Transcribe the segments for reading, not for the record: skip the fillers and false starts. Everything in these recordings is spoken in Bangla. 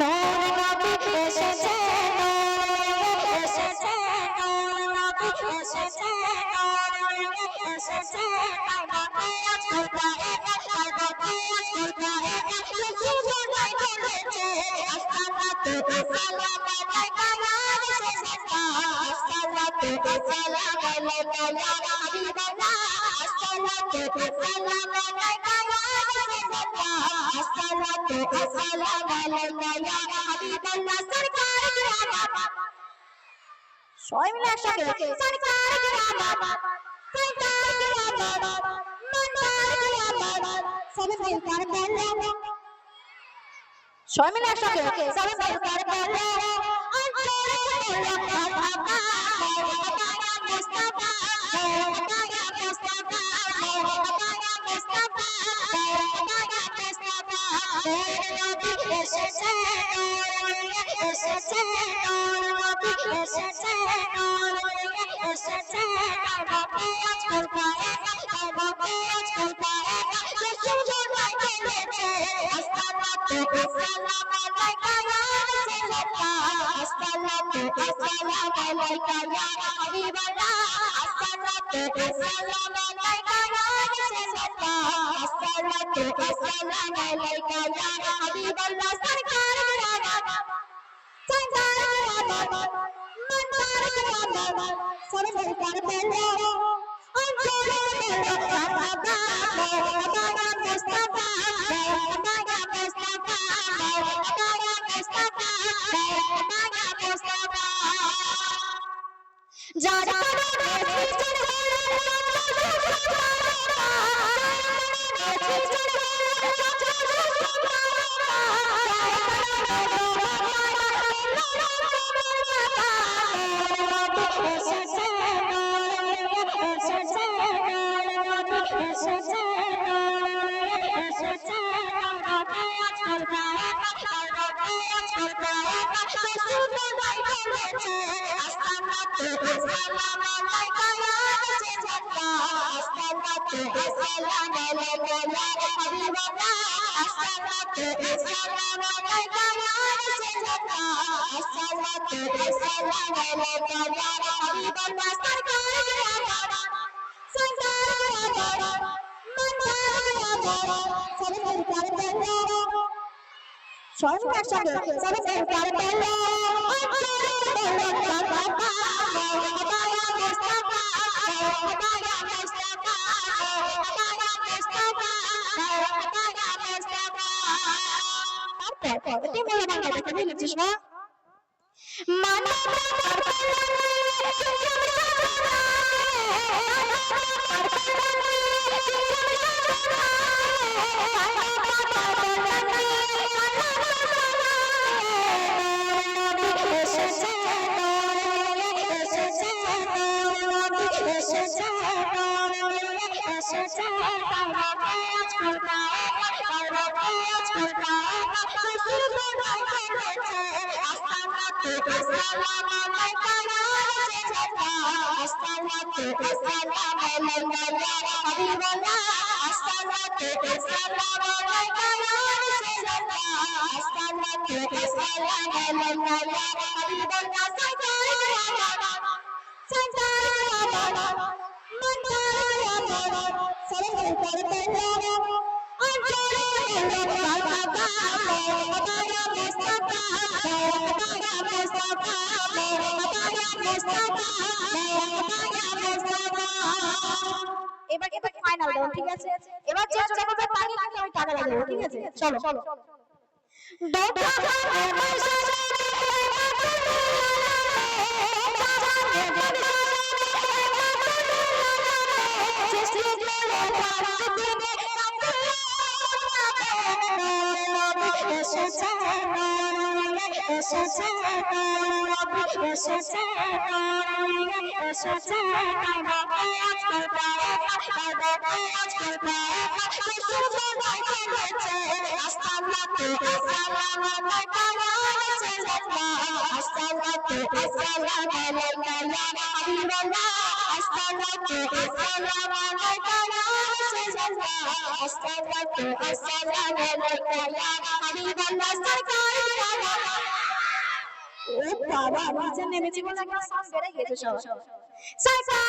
নূর নবী এসেছে, নূর এসেছে, নূর নবী এসেছে, নূর এসেছে, কাবাতে খুদায়ে কাবাতে খুদায়ে সুবহানাল্লাহ করেছে। আসসালাতু ওয়াসসালামু আলাইকা ইয়া রাসূলুল্লাহ, আসসালাতু ওয়াসসালামু আলাইকা ইয়া হাবিবাল্লাহ, আসসালাতু ওয়াসসালামু আলাইকা ইয়া রাসূলুল্লাহ, আসসালাতু ওয়াসসালামু আলাইকা ইয়া হাবিবাল্লাহ। সরকার কিরাম সবাই মিলে একসাথে সরকার কিরাম সরকার কিরাম মনকার কিরাম সবাই সরকার বলো, সবাই মিলে একসাথে সবাই সরকার বলো। অন্তরে বলো মারহাবা মারহাবা ইয়া মুস্তাফা মারহাবা ইয়া মুস্তাফা মারহাবা ইয়া মুস্তাফা মারহাবা ইয়া মুস্তাফা। নূর নবী এসেছে, নূর এসেছে, নূর নবী এসেছে, নূর এসেছে, কাবাতে খুদায়ে কাবাতে খুদায়ে সুবহানাল্লাহ করেছে। আসসালাতু ওয়াসসালামু আলাইকা ইয়া রাসূলুল্লাহ, আসসালাতু ওয়াসসালামু আলাইকা ইয়া হাবিবাল্লাহ, আসসালাতু ওয়াসসালামু আলাইকা ইয়া রাসূলুল্লাহ, আসসালাতু ওয়াসসালামু আলাইকা ইয়া হাবিবাল্লাহ। সরকার কিরাম সরকার কিরাম মনকার কিরাম সবাই সরকার বলো। অন্তরে বলো মারহাবা মারহাবা ইয়া মুস্তাফা মারহাবা ইয়া মুস্তাফা মারহাবা ইয়া মুস্তাফা মারহাবা ইয়া মুস্তাফা। যার কারণে সৃজন হলো সবাই একসাথে সবাই সরকার বলো। অন্তরে বলো মারহাবা মারহাবা ইয়া মুস্তাফা মারহাবা ইয়া মুস্তাফা মারহাবা ইয়া মুস্তাফা মারহাবা ইয়া মুস্তাফা। তারপর এটি বলে বাংলাটাকে বলেছিস না মানবতার কল্যাণে এবার এবার ফাইনাল দাও, ঠিক আছে? এবার যে জোরে বলবে পানি লাগে ওই টাকা লাগে, ঠিক আছে? চলো চলো আসসালামু আলাইকা ইয়া রাসূলুল্লাহ। ও বাবা, নিচে নেমেছি বলে একবার সাউন্ড বেড়ে গেছে সব। সরকার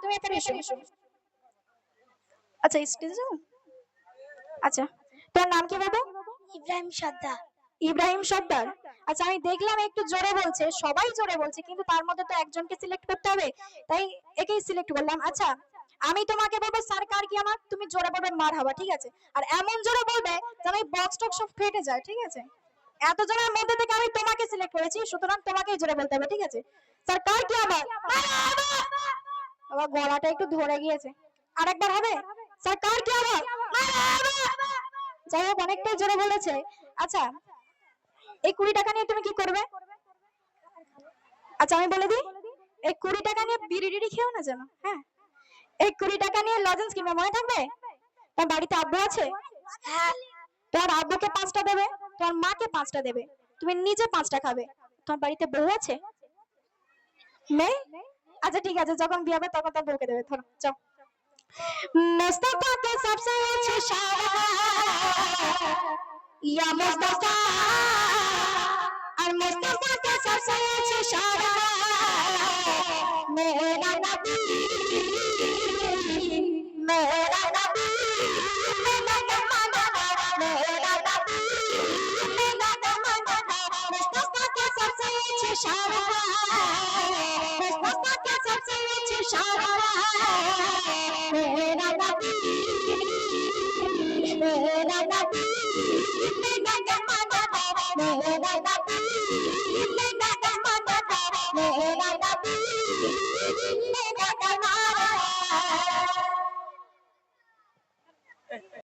তুমি এখানে এসো, এসো। আচ্ছা স্টেজে যাও। আচ্ছা তোর নাম কি বাবু? ইব্রাহিম সর্দার। ইব্রাহিম সর্দার। আচ্ছা আমি দেখলাম একটু জোরে বলছে, সবাই জোরে বলছে, কিন্তু তার মধ্যে তো একজনকে সিলেক্ট করতে হবে, তাই একেই সিলেক্ট করলাম। আচ্ছা আমি তোমাকে বলবো সরকার কি আমার, তুমি জোরে বলবে মারহাবা, ঠিক আছে? আর এমন জোরে বলবে যেন এই বক্স টক্স সব ফেটে যায়, ঠিক আছে? এত জনের মধ্যে থেকে আমি তোমাকে সিলেক্ট করেছি, সুতরাং তোমাকেই জোরে বলতে হবে, ঠিক আছে? সরকার কি আমার, বাবা গলাটা একটু ধরে গিয়েছে, আরেকবার হবে? সরকার কি আমার, যাই হোক অনেকটাই জোরে বলেছে। আচ্ছা এই 20 টাকা নিয়ে তুমি কি করবে? আচ্ছা আমি বলে দিই, এই 20 টাকা নিয়ে বিড়ি টিড়ি খেও না যেন, হ্যাঁ? এই 20 টাকা নিয়ে লজেন্স কিনবে, মনে থাকবে? তোমার বাড়িতে আব্বু আছে? হ্যাঁ। তোমার আব্বুকে 5টা দেবে, তোমার মাকে 5টা দেবে, তুমি নিজে 5টা খাবে। তোমার বাড়িতে বউ আছে? মেয়ে? আচ্ছা ঠিক আছে, যখন বিয়ে হবে তখন তার বউকে দেবে। ধরো যাও। मुस्तफा के सबसे अच्छे शायर या मुस्तफा, और मुस्तफा के सबसे अच्छे शायर मेरा नबी, मेरा नबी, मेरा जमाना, मेरा नबी, मेरा जमाना। मुस्तफा के सबसे अच्छे शायर, मुस्तफा के सबसे अच्छे शायर मेरा नबी, मेरा नबी, मेरा जमाना, मेरा नबी।